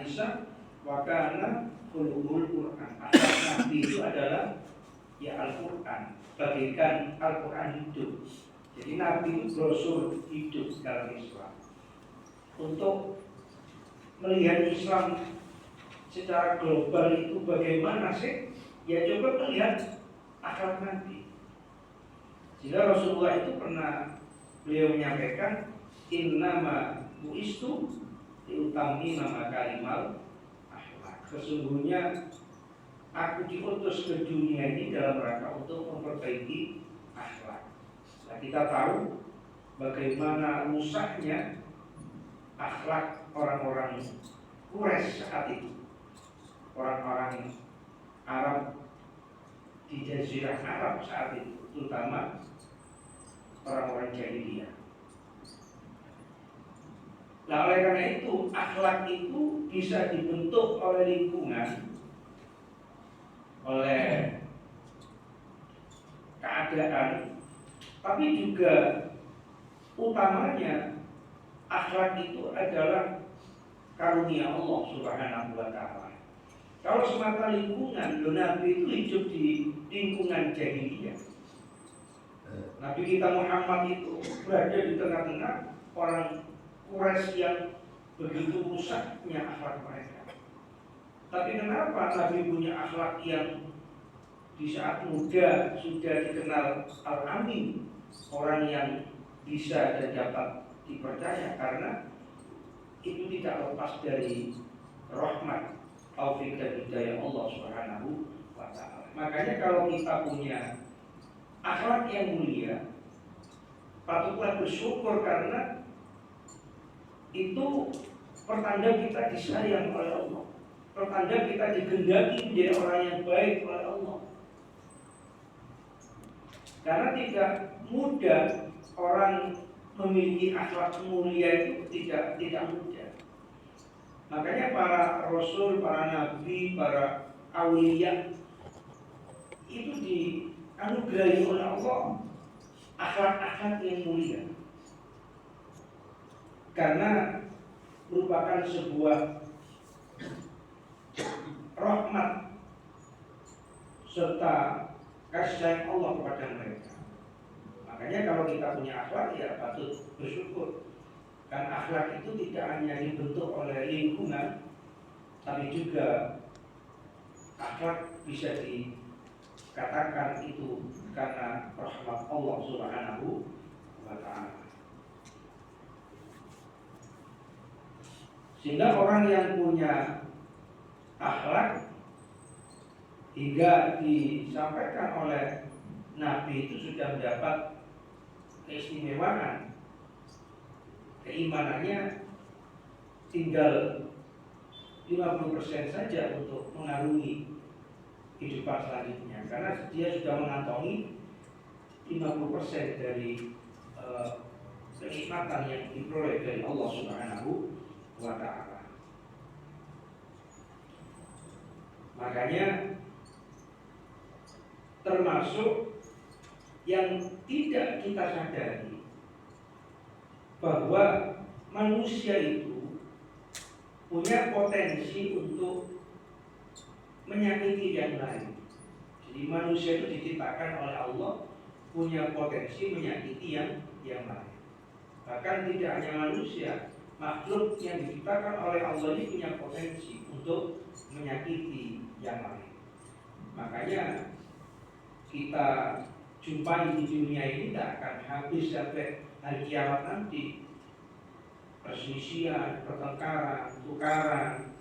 hadisa wa kana khuluqul Quran. Akhlak Nabi itu adalah ya Al-Quran, bagaikan Al-Quran hidup. Jadi Nabi itu brosur hidup dalam Islam. Untuk melihat Islam secara global itu bagaimana sih? Ya coba melihat akhlak Nabi. Sehingga Rasulullah itu pernah beliau menyampaikan innama buistu diutami nama kalimal akhlak. Sesungguhnya aku diutus ke dunia ini dalam rangka untuk memperbaiki akhlak. Nah, kita tahu bagaimana rusaknya akhlak orang-orang Quraisy saat itu, orang-orang Arab di Jazirah Arab saat itu, terutama orang-orang jahiliyah. Nah, oleh karena itu akhlak itu bisa dibentuk oleh lingkungan, oleh keadaan, tapi juga utamanya akhlak itu adalah karunia Allah Subhanahu wa Ta'ala. Kalau semata lingkungan, Nabi itu hidup di lingkungan jahiliyah. Nabi kita Muhammad itu berada di tengah-tengah orang Quraisy yang begitu rusaknya akhlak mereka. Tapi kenapa Nabi punya akhlak yang di saat muda sudah dikenal al-amin, orang yang bisa dan dapat dipercaya, karena itu tidak lepas dari rahmat, taufik dan hidayah Allah Subhanahu wa Ta'ala. Makanya kalau kita punya akhlak yang mulia, patutlah bersyukur karena itu pertanda kita disayang oleh Allah, pertanda kita digendaki menjadi orang yang baik oleh Allah. Karena tidak mudah orang memiliki akhlak mulia itu tidak mudah. Makanya para rasul, para nabi, para aulia itu dianugerahi oleh Allah akhlak-akhlak yang mulia. Karena merupakan sebuah rahmat serta kasih sayang Allah kepada mereka. Makanya kalau kita punya akhlak ya patut bersyukur. Karena akhlak itu tidak hanya dibentuk oleh lingkungan, tapi juga akhlak bisa dikatakan itu karena rahmat Allah Subhanahu wa Ta'ala. Sehingga orang yang punya akhlak hingga disampaikan oleh Nabi itu sudah mendapat keistimewaan, keimanannya tinggal 50% saja untuk mengarungi kehidupan selanjutnya, karena dia sudah mengantongi 50% dari kenikmatan yang diperoleh dari Allah Subhanahu wa Ta'ala. Makanya termasuk yang tidak kita sadari bahwa manusia itu punya potensi untuk menyakiti yang lain. Jadi manusia itu diciptakan oleh Allah punya potensi menyakiti yang lain. Bahkan tidak hanya manusia, makhluk yang diciptakan oleh Allah ini punya potensi untuk menyakiti yang lain. Makanya kita jumpai di dunia ini tidak akan habis sampai hari kiamat nanti. Perselisihan, pertengkaran, tukaran,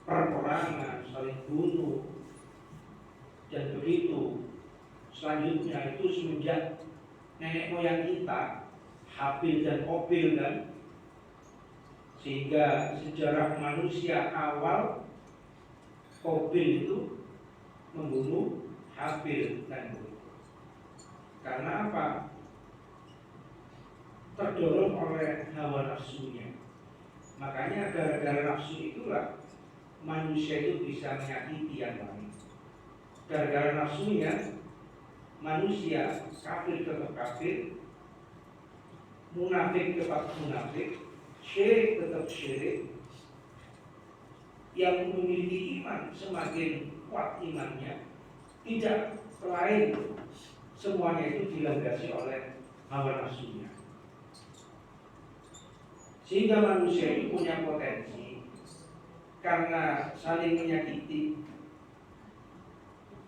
perperangan, saling bunuh, dan begitu selanjutnya itu semenjak nenek moyang kita Habil dan Qabil kan, sehingga sejarah manusia awal Qabil itu membunuh Habil dan begitu. Karena apa? Terdorong oleh hawa nafsunya. Makanya gara-gara nafsu itulah manusia itu bisa menyakiti yang lain. Gara-gara nafsunya manusia kafir tetap kafir, munafik tetap munafik, syirik tetap syirik. yang memiliki iman semakin kuat imannya, tidak lain semuanya itu dilandasi oleh hawa nafsunya. Sehingga manusia itu punya potensi karena saling menyakiti.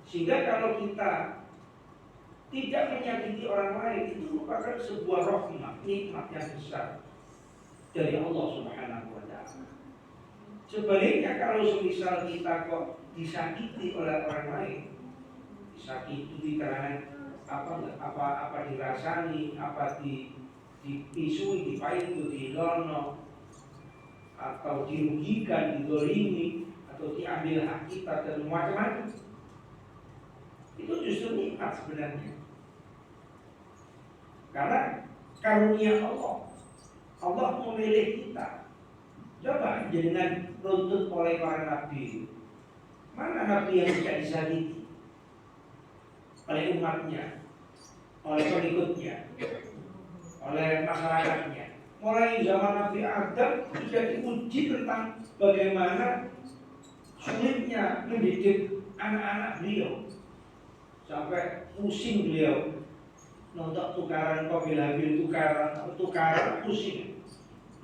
Sehingga kalau kita tidak menyakiti orang lain, itu merupakan sebuah rahmat, nikmat yang besar dari Allah Subhanahu wa Ta'ala. Sebaliknya kalau semisal kita kok disakiti oleh orang lain, disakiti karena apa dirasani, apa dipisui, dipaitu, dilono, atau dirugikan, didolimi, atau diambil hak kita dan macam-macam, itu justru nikmat sebenarnya. Karena karunia Allah memilih kita. Coba jangan runtut oleh para nabi. Mana nabi yang tidak disakiti oleh umatnya, oleh pengikutnya, oleh masyarakatnya? Mulai zaman Nabi Adam sudah diuji tentang bagaimana sulitnya mendidik anak-anak beliau, sampai pusing beliau nonton tukaran Qabil-Habil, tukaran pusing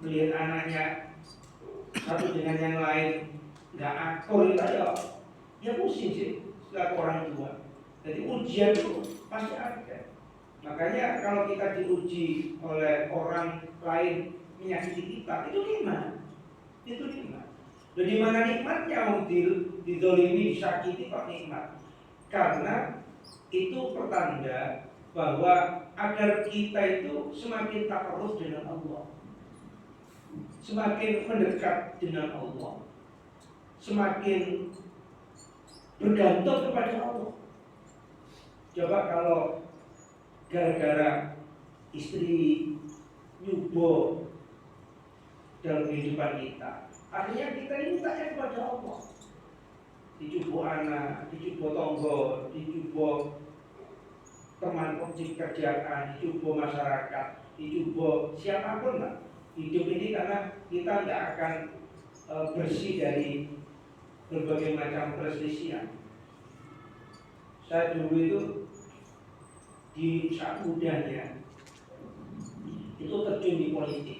melihat anaknya satu dengan yang lain nggak akur, ya pusing sih selaku orang tua. Jadi ujian itu pasti ada. Makanya kalau kita diuji oleh orang lain menyakiti kita, itu nikmat. Itu nikmat. Jadi mana nikmatnya didolimi, disakiti kok nikmat? Karena itu pertanda bahwa agar kita itu semakin takarruf dengan Allah, semakin mendekat dengan Allah, semakin bergantung kepada Allah. Coba kalau gara-gara istri nyubo dalam kehidupan kita, akhirnya kita ini tanya kepada Allah, dicubo anak, dicubo tonggo, dicubo teman kerjaan, dicubo masyarakat, dicubo siapapun lah. Hidup ini karena kita tidak akan bersih dari berbagai macam perselisihan. Saya dulu itu di saat mudanya itu terjun di politik.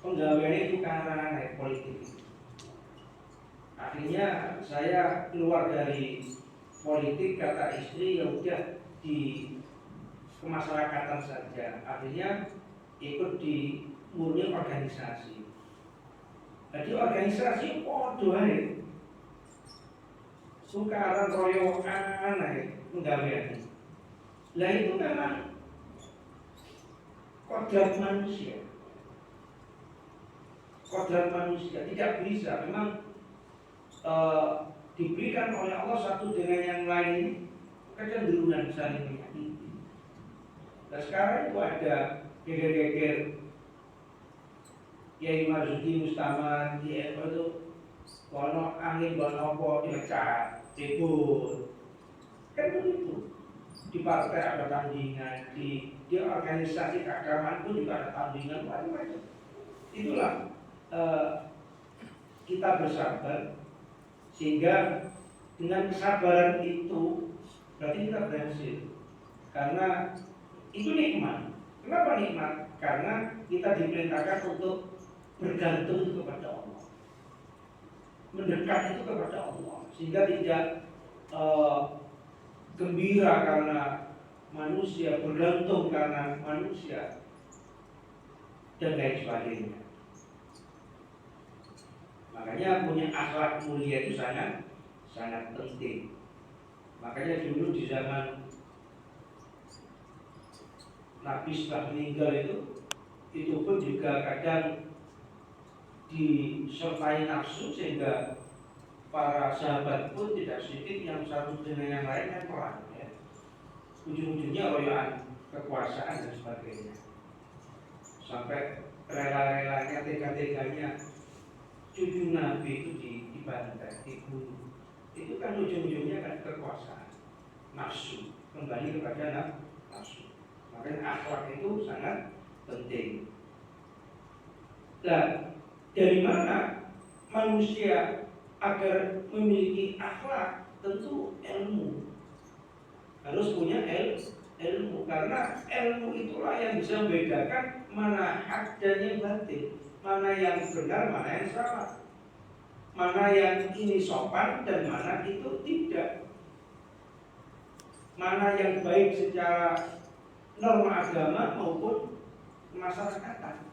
Penggaweannya itu karena naik politik. Akhirnya saya keluar dari politik, kata istri ya udah di kemasyarakatan saja. Akhirnya ikut di murni organisasi. Jadi organisasi podo ae. Sukaran royokan ae penggawean. Lah itu memang kodrat manusia. Kodrat manusia tidak bisa memang diberikan oleh Allah satu dengan yang lain kecenderungan saling menyakiti. Nah sekarang itu ada geger-geger Kiai Marzuki Mustaman di itu kono angin kono apa dipecat, ribut. Kan begitu. Di partai ada tandingan, di organisasi keagamaan pun juga ada tandingan macam-macam. Itulah kita bersabar sehingga dengan kesabaran itu berarti kita berhasil. Karena itu nikmat. Kenapa nikmat? Karena kita diperintahkan untuk bergantung kepada Allah, mendekat itu kepada Allah, sehingga tidak gembira karena manusia, bergantung karena manusia, dan lain sebagainya. Makanya punya akhlak mulia itu sangat penting. Makanya dulu di zaman Nabi setelah meninggal itu pun juga kadang disertai nafsu, sehingga para sahabat pun tidak sedikit yang satu dengan yang lain kan perang ya. Ujung-ujungnya royoan kekuasaan dan sebagainya, sampai rela-relanya, tega-teganya cucu Nabi itu dibantai, dibunuh. Itu kan ujung-ujungnya kan kekuasaan, nafsu, kembali kepada nafsu. Makanya akhlak itu sangat penting. Dan dari mana manusia agar memiliki akhlak, tentu ilmu. Harus punya ilmu, karena ilmu itulah yang bisa membedakan mana hak dan yang batil, mana yang benar, mana yang salah, mana yang ini sopan dan mana itu tidak, mana yang baik secara norma agama maupun kemasyarakatan.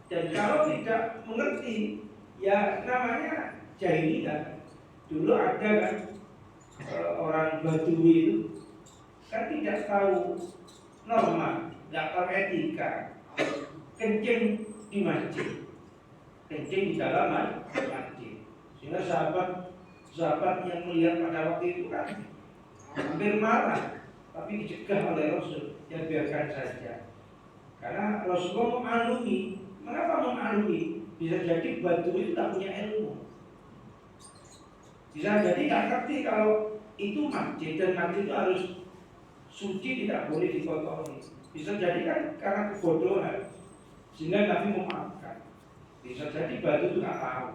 Dan kalau tidak mengerti, ya namanya jahiliyah. Dulu ada kan orang Badui itu kan tidak tahu norma, tidak tahu etika, kencing di masjid, kencing di dalam masjid. Sehingga sahabat yang melihat pada waktu itu kan hampir marah, tapi dicegah oleh Rasul, ya biarkan saja. Karena Rasulullah memaklumi. Mengapa memaklumi? Bisa jadi Badui itu tak punya ilmu. Bisa jadi tak ngerti kalau itu masjid, dan masjid itu harus suci, tidak boleh dikotori. Bisa jadi kan karena kebodohan, sehingga Nabi memaafkan. Bisa jadi Badui itu tak tahu.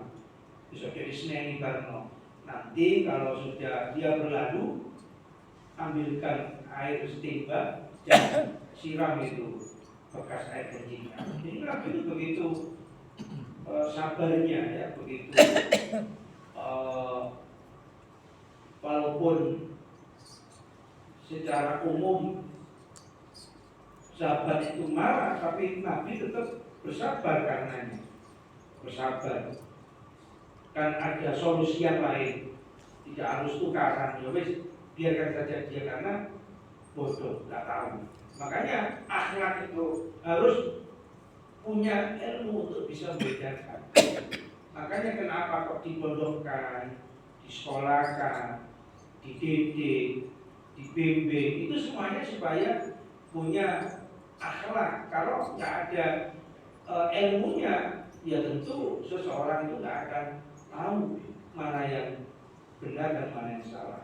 Bisa jadi seneni karena nanti kalau sudah dia berlalu, ambilkan air setimba dan siram itu bekas air kencingnya. Jadi Nabi itu begitu sabarnya, ya, begitu walaupun secara umum sahabat itu marah, tapi Nabi tetap bersabar karenanya. Bersabar. Kan ada solusi yang lain, tidak harus tukaran. Ya wis, biarkan saja dia karena bodoh, nggak tahu. Makanya akhlak itu harus punya ilmu untuk bisa membedakan. Makanya kenapa kok dipondokkan, disekolahkan, dididik, dibimbing, itu semuanya supaya punya akhlak. Kalau nggak ada ilmunya, ya tentu seseorang itu nggak akan tahu mana yang benar dan mana yang salah.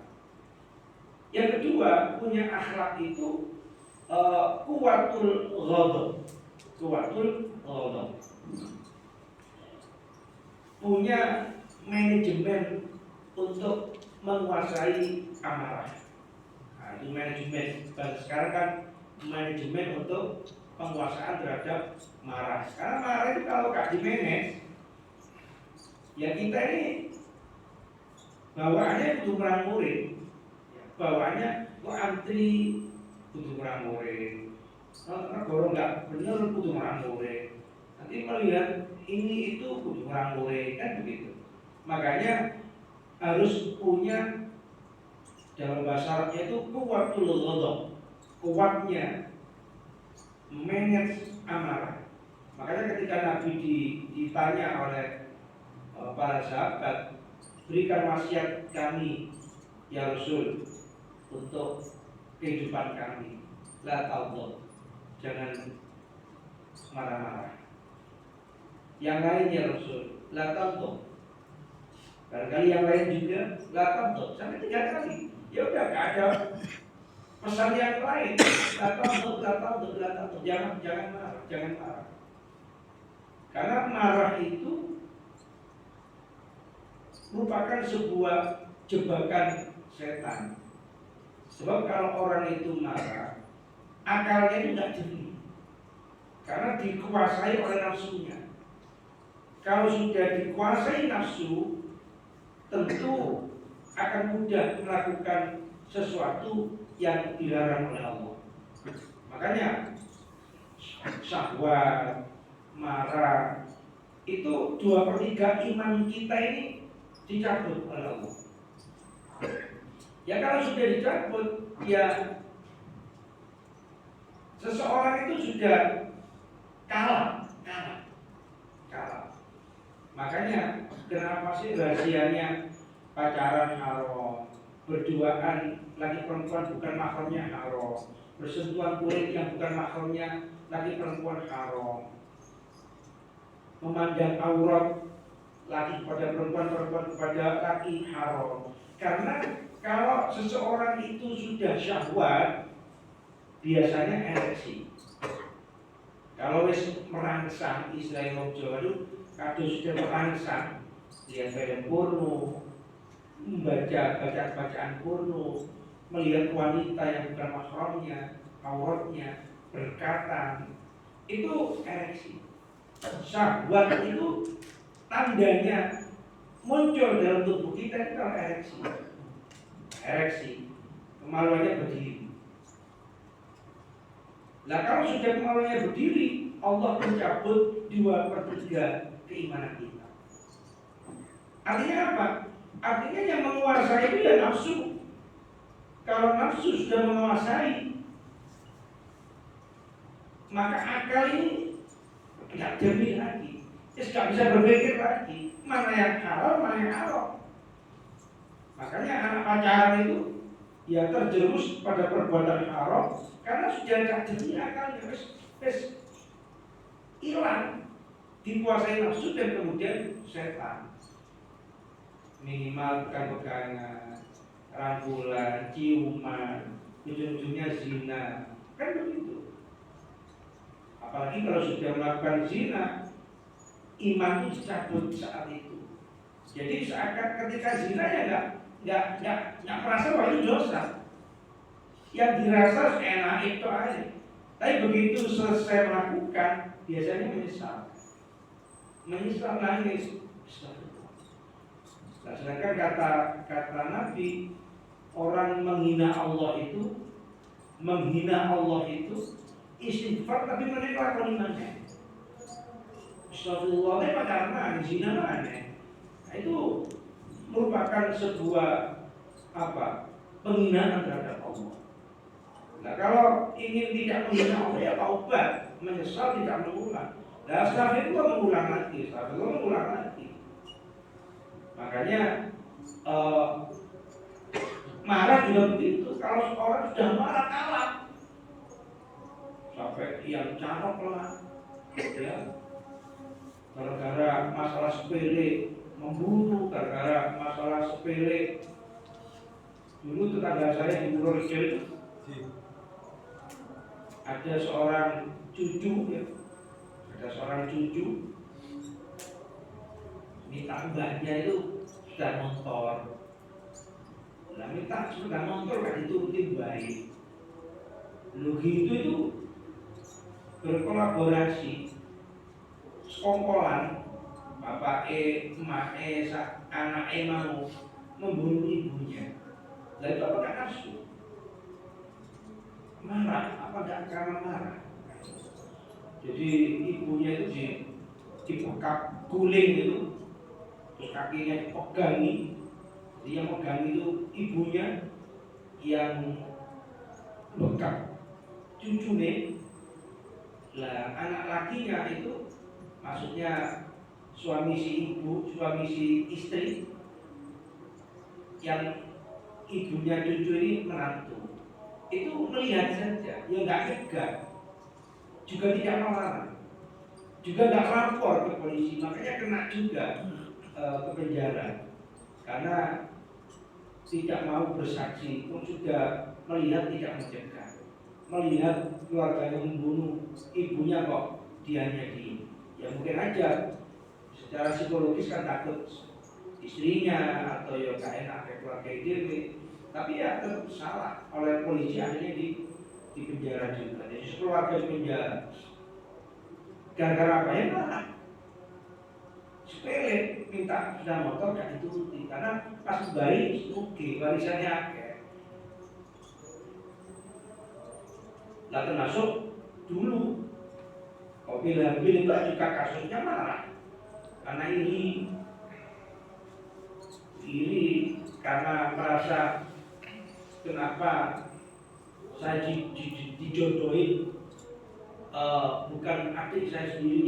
Yang kedua, punya akhlak itu kuwatul ghadab. Kuwatul ghadab. Punya manajemen untuk menguasai amarah. Nah, itu manajemen. Dan sekarang kan manajemen untuk penguasaan terhadap marah. Karena marah itu kalau gak di-manage, ya kita ini bawaannya kudu merang-muring. Bawaannya kok antri kudu merang-muring. Kalau nggak benar kudu merang-muring. Nanti melihat ini itu kudu merang-muring, kan begitu. Makanya harus punya, dalam bahasa Arabnya itu kuwatul ghadab, kuatnya manage amarah. Makanya ketika Nabi ditanya oleh para sahabat, berikan wasiat kami ya Rasul untuk kehidupan kami. La taghdab, jangan marah-marah. Yang lain ya Rasul, la taghdab. Barangkali yang lain juga la taghdab, sampai 3 kali. Ya udah, gak ada pesan yang lain. La taghdab, jangan marah, jangan marah. Karena marah itu merupakan sebuah jebakan setan. Sebab kalau orang itu marah, akalnya itu tidak jernih, karena dikuasai oleh nafsunya. Kalau sudah dikuasai nafsu, tentu akan mudah melakukan sesuatu yang dilarang oleh Allah. Makanya syahwat, marah, itu 2/3 iman kita ini dicabut oleh Allah. Ya kalau sudah dicabut, ya seseorang itu sudah kalah. Makanya kenapa sih rahasianya pacaran haram, berduaan laki perempuan bukan mahramnya haram, bersentuhan kulit yang bukan mahramnya laki perempuan haram, memandang aurat laki kepada perempuan, perempuan kepada laki haram. Karena kalau seseorang itu sudah syahwat, biasanya ereksi. Kalau wis merangsang, istilah wong Jawa itu kadang sudah terangsang lihat film porno, membaca bacaan porno, melihat wanita yang bukan mahramnya, auratnya, berkata, itu ereksi. Syahwat itu tandanya muncul dalam tubuh kita itu kalau ereksi. Ereksi, kemaluannya berdiri. Nah kalau sudah kemaluannya berdiri, Allah mencabut 2/3 keimanan kita. Artinya apa? Artinya yang menguasai itu ya nafsu. Kalau nafsu sudah menguasai, maka akal ini tidak jernih lagi, tidak bisa berpikir lagi mana yang halal, mana yang haram. Makanya anak pacaran itu ya terjerumus pada perbuatan haram karena sudah tidak jernih akalnya, wis hilang, dikuasai nafsu dan kemudian setan. Minimal pegang-pegangan, rangkulan, ciuman, ujung-ujungnya zina, kan begitu. Apalagi kalau sudah melakukan zina, iman itu dicabut saat itu. Jadi seakan ketika zina ya nggak merasa bahwa itu dosa. Yang dirasa enak itu aja. Tapi begitu selesai melakukan, biasanya menyesal. Menyesal nangis. Nah, sedangkan kata Nabi, orang menghina Allah itu istighfar tapi menolak imannya. Astagfirullah itu pacaran, zina mana? Nah, itu merupakan sebuah penghinaan terhadap Allah. Nah kalau ingin tidak menghina Allah ya taubat, menyesal tidak mengulang. Nah astagfirullah mengulang lagi, Makanya marah juga begitu. Kalau orang sudah marah kalah, sampai yang carok lah, ya, gara-gara masalah sepele membunuh, gara-gara masalah sepele. Dulu tetangga saya di Purworejo itu ada seorang cucu, ya, minta mbaknya itu sepeda motor. Nah minta sepeda motor kan diturutin baik. Logi itu berkolaborasi, sekongkolan, bapak emak anak mau membunuh ibunya. Lalu itu apa nafsu? Marah, apa enggak karena marah? Jadi ibunya itu dibekap guling itu, terus kakinya dipegangi. Jadi yang pegang itu ibunya, yang bekap cucunya. Lah anak lakinya itu maksudnya suami si istri, yang ibunya cucu ini menantu. Itu melihat saja, ya nggak cegah, juga tidak melarang, juga nggak lapor ke polisi, makanya kena juga ke penjara karena tidak mau bersaksi, pun sudah melihat tidak mencegah, melihat keluarganya membunuh ibunya kok dianya di, ya mungkin aja secara psikologis kan takut istrinya atau ya gak enak kayak keluarga ini, tapi ya tetap salah oleh polisi, akhirnya di penjara juga. Jadi keluarga di penjara gara-gara apa ya? Sepele, minta sepeda motor gak dituruti karena pas bayi oke, warisannya akeh. Nah termasuk dulu mobil-mobil itu juga kasusnya marah karena iri karena merasa kenapa saya dijodohin bukan adik saya sendiri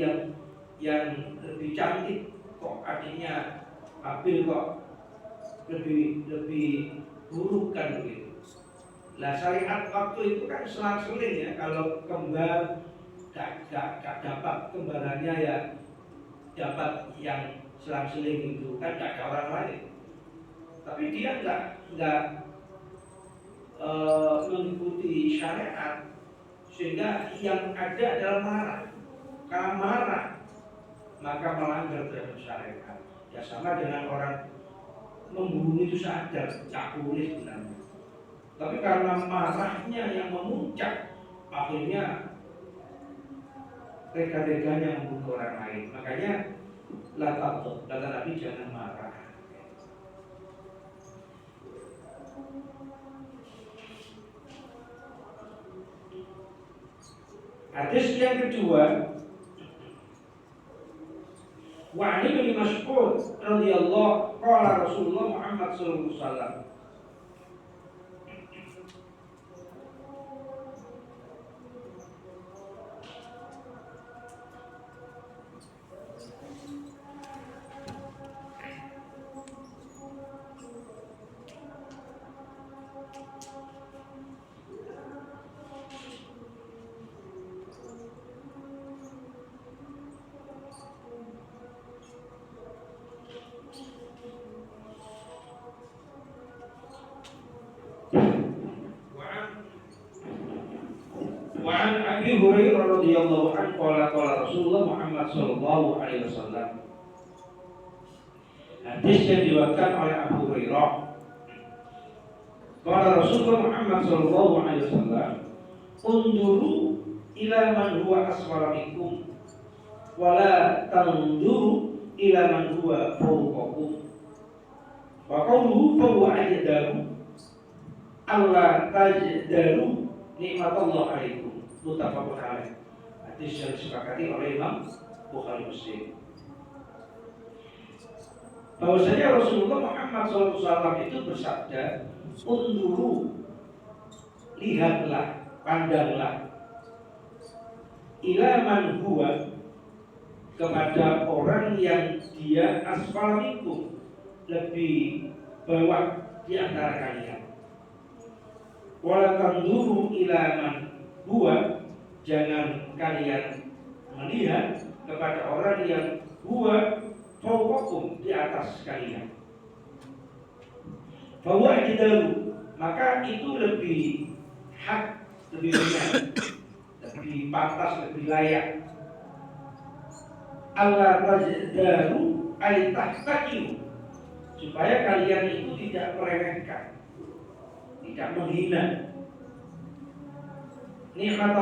yang lebih cantik, kok adiknya Abil kok lebih buruk kan begitu. Lah syariat waktu itu kan selang-seling ya, kalau kembar gak dapat kembarannya ya dapat yang selang-seling itu kan gak ada orang lain. Tapi dia nggak mengikuti syariat, sehingga yang ada adalah marah. Karena marah maka melanggar terhadap syariat. Ya sama dengan orang membunuh itu sadar, tak boleh sebenarnya. Tapi karena marahnya yang memuncak, akhirnya tega-teganya membunuh orang lain. Makanya la taghdab, kata Nabi, jangan marah. Hadis yang kedua, wa 'an Ibnu Mas'ud radhiyallahu qala Rasulullah Muhammad sallallahu alaihi wasallam, wa 'an Abi Hurairah radhiyallahu anhu qala Rasulullah Muhammad sallallahu alaihi wasallam. Hadis yang diriwayatkan oleh Abu Hurairah, qala Rasulullah Muhammad sallallahu alaihi wasallam, unduru ila man huwa asfala minkum wa la tanzuru ila man huwa fawqakum. Wa qawluhu fa huwa ajdaru alla tajdaru nikmatullah alaikum, muttafaqun alaih. Hadis yang disepakati oleh Imam Bukhari Muslim. Bahwasanya Rasulullah Muhammad SAW itu bersabda, unduru, lihatlah, pandanglah, ila man huwa, kepada orang yang dia asfal minkum, lebih bawah di antara kalian. Wala tanduru ila man huwa, jangan kalian melihat kepada orang yang huwa fawqakum, di atas kalian. Bahwa ajdaru, maka itu lebih hak, lebih benar, lebih pantas, lebih layak. Allah tajdaru ay tahtaqiru, supaya kalian itu tidak meremehkan, tidak menghina nikmat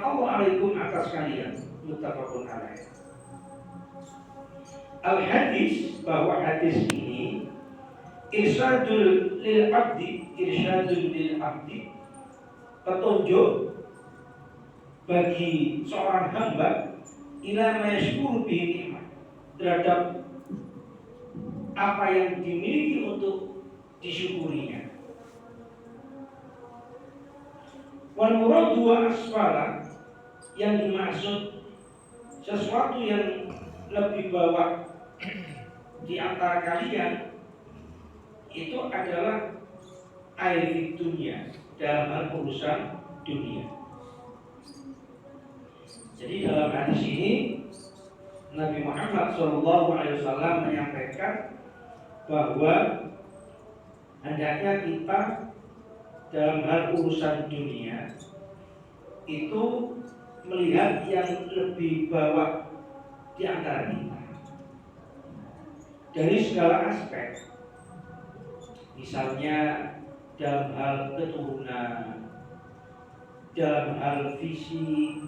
Allah alaikum, atas kalian, muttafaqun alaih. Al-hadis, bahwa hadis ini irsyadul lil abdi, petunjuk bagi seorang hamba ila ma yashkuru bihi nikmat, terhadap apa yang dimiliki untuk disyukurinya. Wal muradu wa asfala, yang dimaksud sesuatu yang lebih bawah di antara kalian itu adalah air dunia, dalam hal urusan dunia. Jadi dalam hadis ini Nabi Muhammad SAW menyampaikan bahwa hendaknya kita dalam hal urusan dunia itu melihat yang lebih bawah di antara kita dari segala aspek. Misalnya dalam hal keturunan, dalam hal visi,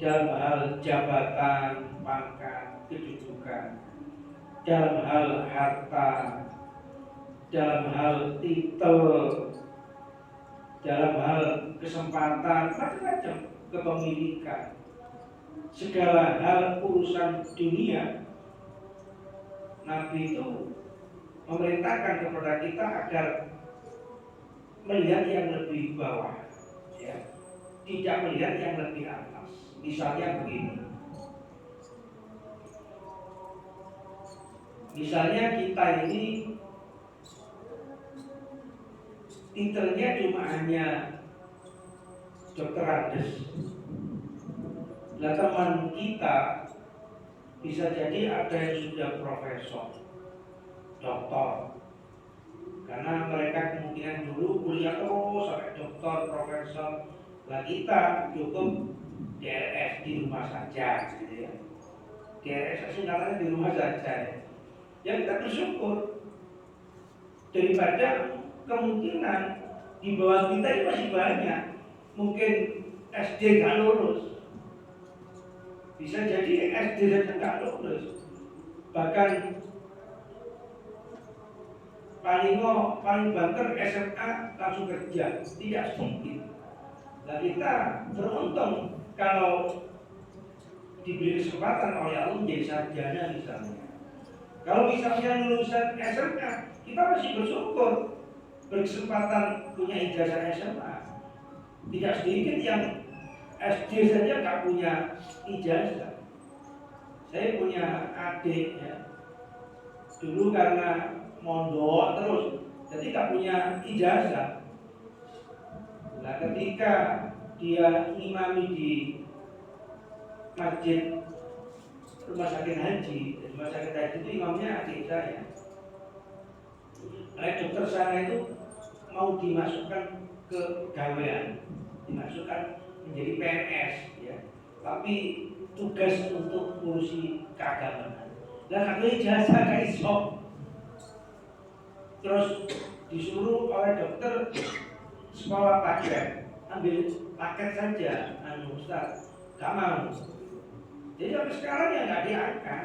dalam hal jabatan, pangkat, kedudukan, dalam hal harta, dalam hal titel, dalam hal kesempatan, macam-macam kepemilikan. Segala hal urusan dunia, Nabi itu memerintahkan kepada kita agar melihat yang lebih bawah, ya, tidak melihat yang lebih atas. Misalnya begini, misalnya kita ini titelnya cuma hanya dokter Andes, lah teman kita bisa jadi ada yang sudah profesor, doktor, karena mereka kemungkinan dulu kuliah terus sampai doktor, profesor. Lah kita cukup DLS di rumah saja, gitu ya. DRS singkatannya di rumah saja. Ya kita bersyukur daripada kemungkinan di bawah kita ini masih banyak, mungkin SD nggak lulus, bisa jadi SD saja nggak lulus, bahkan paling banter SMA langsung kerja, tidak sedikit. Nah kita beruntung kalau diberi kesempatan oleh Allah menjadi sarjana misalnya. Kalau misalnya lulusan SMA, kita masih bersyukur berkesempatan punya ijazah SMA. Tidak sedikit yang SD saja nggak punya ijazah. Saya punya adik ya, dulu karena mondok terus, jadi nggak punya ijazah. Nah ketika dia ngimami di masjid rumah sakit haji itu imamnya adik saya. Oleh dokter sana itu mau dimasukkan ke gawean, dimasukkan menjadi PNS ya, tapi tugas untuk ngurusi keagamaan. Lah kagak ijazah gak iso. Terus disuruh oleh dokter sekolah paket, ambil paket saja, Ustaz, gak mau. Jadi sampai sekarang ya nggak diangkat.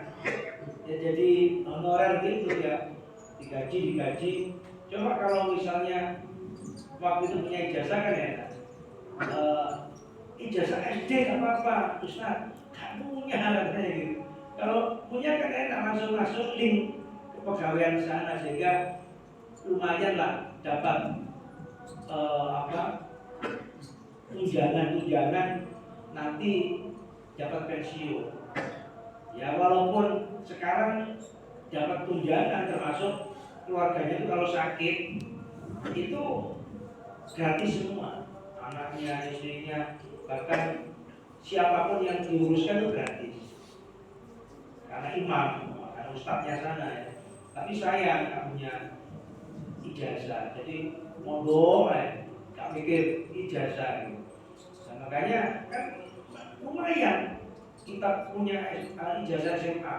Ya jadi honorer gitu ya, digaji. Coba kalau misalnya waktu itu punya ijazah kan ya, ijazah SD nggak apa-apa, Ustaz, nggak punya katanya gitu. Kalau punya kan enak, langsung masuk link ke pegawaian sana sehingga lumayan lah dapat tunjangan nanti dapat pensiun. Ya walaupun sekarang dapat tunjangan termasuk keluarganya itu kalau sakit itu gratis semua, anaknya, istrinya, bahkan siapapun yang diuruskan itu gratis. Karena imam, karena ustadznya sana ya. Tapi saya nggak punya ijazah, jadi mondok nggak mikir ijazah gitu. Nah, makanya kan lumayan kita punya ijazah SMA,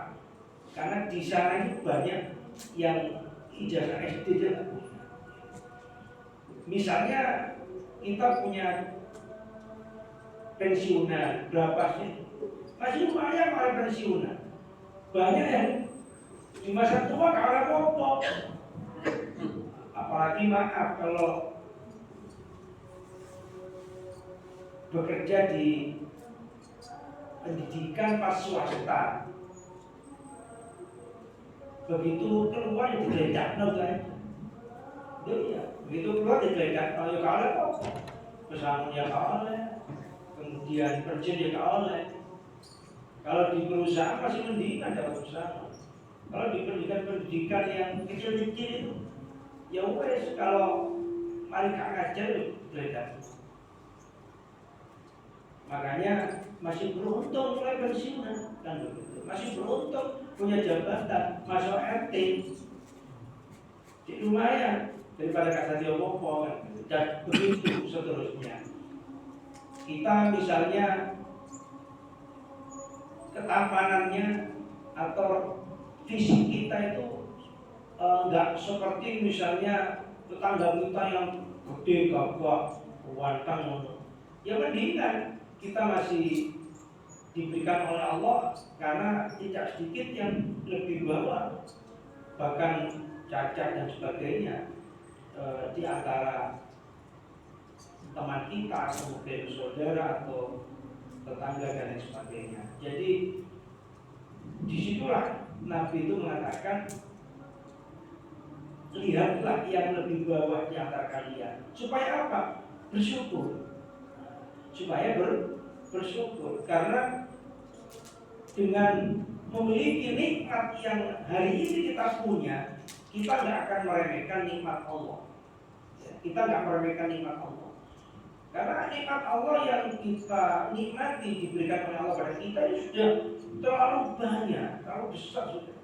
karena di sana itu banyak yang ijazah SD aja. Misalnya kita punya pensiunan berapa sih? Masih lumayan oleh pensiunan. Banyak yang di masa tua kalah popok. Apalagi maaf kalau bekerja di pendidikan pas swasta, begitu keluar ya digeledak kan? Iya, begitu keluar digeledak, ya kalah kok, pesangonnya kalah, kemudian kerja dia kalah. Kalau di perusahaan masih mendingan dapat pesangon. Kalau di pendidikan yang kecil-kecil itu, ya wes kalau mari ngajar digeledak. Makanya masih beruntung mulai pensiunan kan begitu. Masih beruntung punya jabatan masuk RT. Jadi lumayan daripada kata dia opo kan gitu. Dan begitu seterusnya. Kita misalnya ketampanannya atau fisik kita itu enggak seperti misalnya tetangga kita yang gede gagah, ganteng. Ya mendingan kita masih diberikan oleh Allah karena tidak sedikit yang lebih bawah, bahkan cacat dan sebagainya di antara teman kita, mungkin saudara atau tetangga dan lain sebagainya. Jadi disitulah Nabi itu mengatakan, lihatlah yang lebih bawah di antara kalian. Supaya apa? Bersyukur. Supaya bersyukur, karena dengan memiliki nikmat yang hari ini kita punya, kita nggak akan meremehkan nikmat Allah. Kita nggak meremehkan nikmat Allah, karena nikmat Allah yang kita nikmati diberikan oleh Allah pada kita itu sudah terlalu banyak, terlalu besar sudah.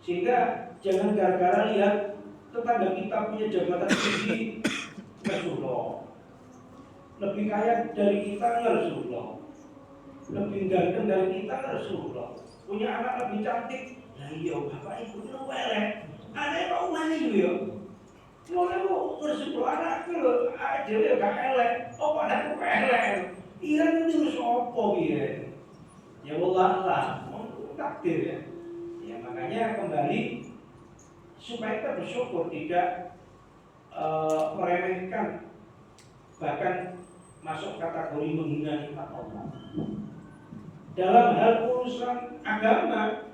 Sehingga jangan gara-gara lihat tetangga kita punya jabatan tinggi, Rasulullah lebih kaya dari kita, ya Rasulullah. lebih ganteng dari kita Rasulullah, punya anak lebih cantik. Nah iya bapak ibu itu welek, anaknya kok wani ya. Kalau Rasulullah anakku loh, aja ya gak elek, oh anakku elek. Iya itu harus opo ya. Ya Allah lah, takdir ya. Ya makanya kembali supaya kita bersyukur, tidak meremehkan, bahkan masuk kategori menghina nikmat Allah. Dalam hal urusan agama,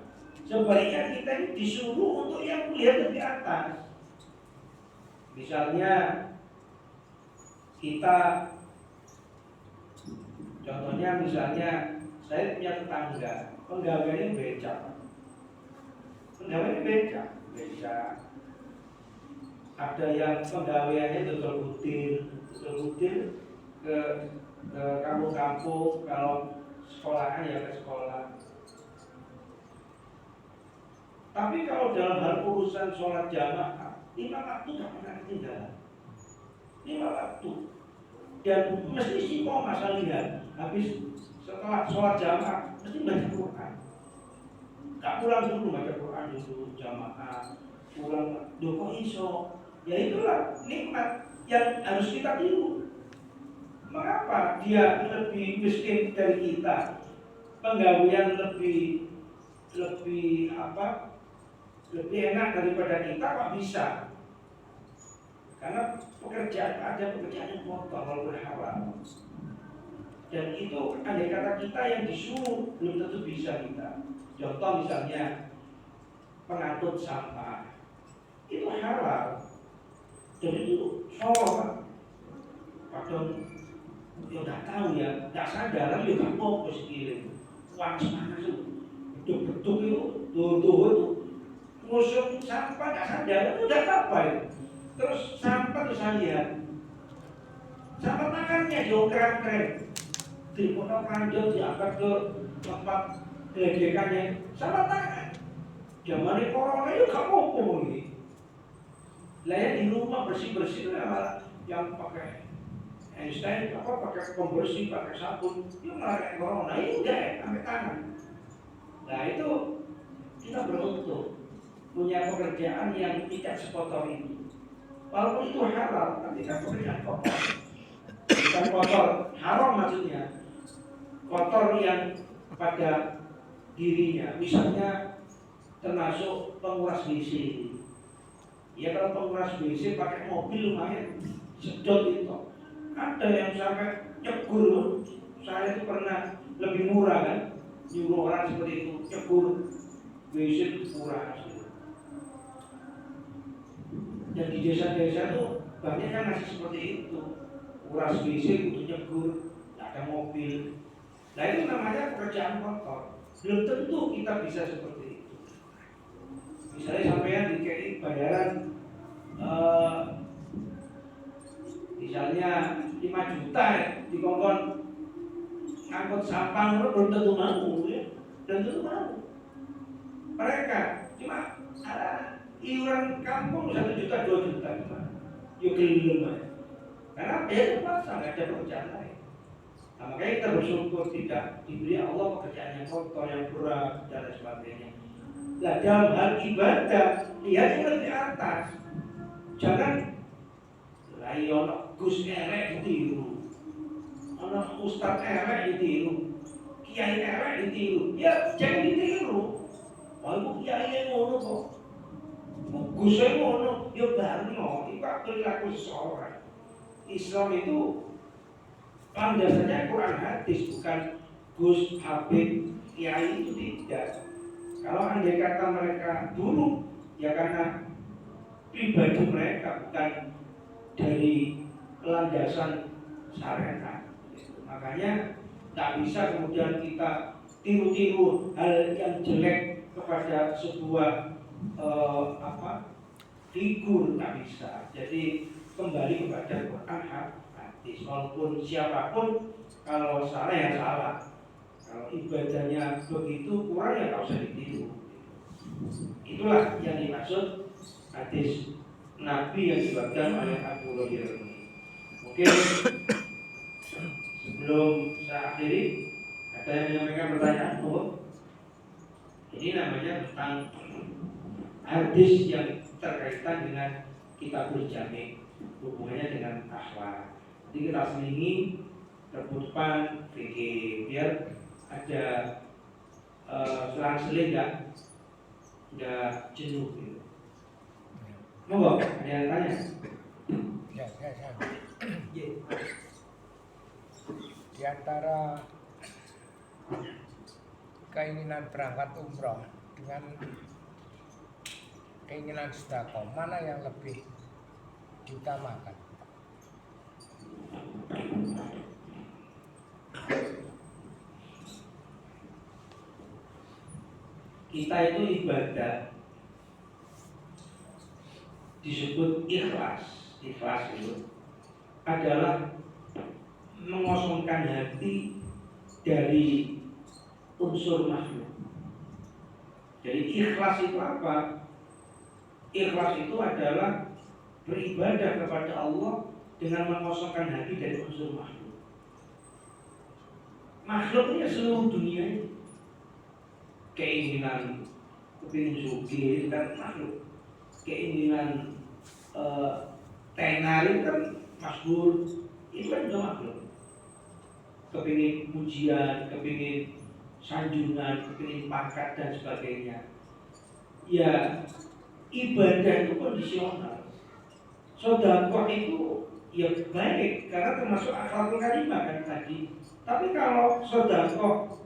sebaiknya kita ini disuruh untuk yang melihat lebih atas. Misalnya kita, contohnya misalnya saya punya tetangga, pegawainya becak, ada yang pegawaiannya dodol butir ke kampung-kampung, kalau sekolahan ya ke sekolah. Tapi kalau dalam hal urusan sholat jamaah, 5 waktu tak pernah ketinggalan. 5 waktu. Dan mesti sih mau masa lihat, habis setelah sholat jamaah mesti baca Quran. Gak pulang dulu baca Quran dulu jamaah, pulang doko iso. Ya itulah nikmat yang harus kita tiru. Mengapa dia lebih miskin dari kita, penggawaian lebih enak daripada kita, kok bisa? Karena ada pekerjaan yang kotor walaupun halal. Dan itu andai kata kita yang disuruh belum tentu bisa kita. Contoh misalnya pengangkut sampah, itu halal. Jadi itu sholat, padahal ya nggak tahu ya, nggak sadar, ya nggak fokus giling, panas itu, betul itu, tuh itu, musuh sampah nggak sadar, itu udah apa itu? Terus sampah tuh saya lihat, sampah tangannya keren, dipotong kanjut, diangkat ke tempat geledekannya, sampah tangan. Zaman corona itu nggak mau ini. Lah ya di rumah bersih malah yang pakai Einstein pakai pembersih, pakai sabun, itu malah kayak corona, ini enggak ya, pakai tangan. Nah itu kita beruntung punya pekerjaan yang tidak sekotor itu. Walaupun itu halal, tapi kan pekerjaan kotor. Bukan kotor, haram maksudnya. Kotor yang pada dirinya, misalnya termasuk penguras WC. Ya kalau penguras WC pakai mobil lumayan sedot itu. Ada yang sampai nyegur, saya itu pernah lebih murah kan, nyuruh orang seperti itu nyegur WC itu murah. Dan di desa-desa tuh banyak kan masih seperti itu, uras WC untuk nyegur, ada mobil. Nah itu namanya pekerjaan kotor. Belum tentu kita bisa seperti itu. Misalnya sampean dikei bayaran misalnya 5 juta ya, dikongkon ngangkut sampah, belum tentu mau ya, belum tentu mau. Mereka cuma iuran kampung 1 juta 2 juta cuma, yuk gelem aja. Karena ya terpaksa nggak ada pekerjaan lain. Nah, makanya kita bersyukur tidak diberi Allah pekerjaan yang kotor, yang berat dan sebagainya. Nah dalam hal ibadah lihat yang lebih atas. Jangan lain ono Gus elek ditiru, ono Ustaz elek ditiru, Kiai elek ditiru. Ya jangan ditiru. Oh ibu Kiai ngono kok, Gus ngono, ya barno. Itu perilaku seseorang. Islam itu landasannya Quran hadis, bukan Gus, Habib, Kiai, itu tidak. Kalau andai kata mereka dulu, ya karena pribadi mereka, bukan dari landasan syariat. Makanya tak bisa kemudian kita tiru-tiru hal yang jelek kepada sebuah figur, tak bisa. Jadi kembali kepada Quran hadis. Walaupun siapapun, kalau salah ya salah. Kalau ibadahnya begitu kurang ya tak usah ditiru. Itulah yang dimaksud hadis Nabi yang dibagikan oleh Abu Hurairah ini. Mungkin sebelum saya akhiri Ada yang menyampaikan pertanyaan, oh, ini namanya tentang hadis yang terkaitan dengan kitabul jami, hubungannya dengan akhlak. Jadi kita selingi terputupan fikih biar ada selang-seling nggak jenuh gitu. Monggo, ada yang tanya? Ya. Di antara keinginan berangkat umroh dengan keinginan sedekah, mana yang lebih diutamakan? Kita itu ibadah disebut ikhlas. Ikhlas itu adalah mengosongkan hati dari unsur makhluk. Jadi ikhlas itu apa? Ikhlas itu adalah beribadah kepada Allah dengan mengosongkan hati dari unsur makhluk. Makhluknya seluruh dunia ini. Keinginan kepingin sugih kan makhluk. Keinginan tenar itu kan masyhur, itu kan juga makhluk. Kepingin pujian, kepingin sanjungan, kepingin pangkat dan sebagainya. Ya ibadah itu kondisional. Sedekah itu ya baik karena termasuk akhlakul karimah kan tadi. Tapi kalau sedekah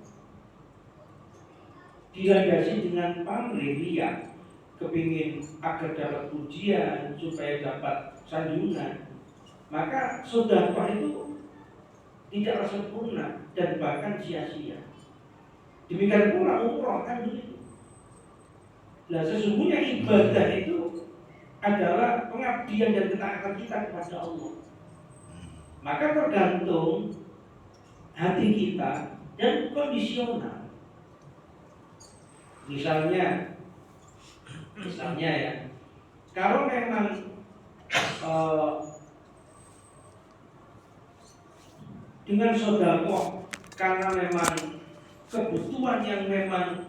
dilandasi dengan pamrih riya, kepingin agar dapat pujian supaya dapat sanjungan, maka sedekah itu tidak sempurna dan bahkan sia-sia. Demikian pula umroh kan begitu. Nah sesungguhnya ibadah itu adalah pengabdian dan ketaatan kita kepada Allah. Maka tergantung hati kita dan kondisional. Misalnya ya, kalau memang dengan sedekah karena memang kebutuhan yang memang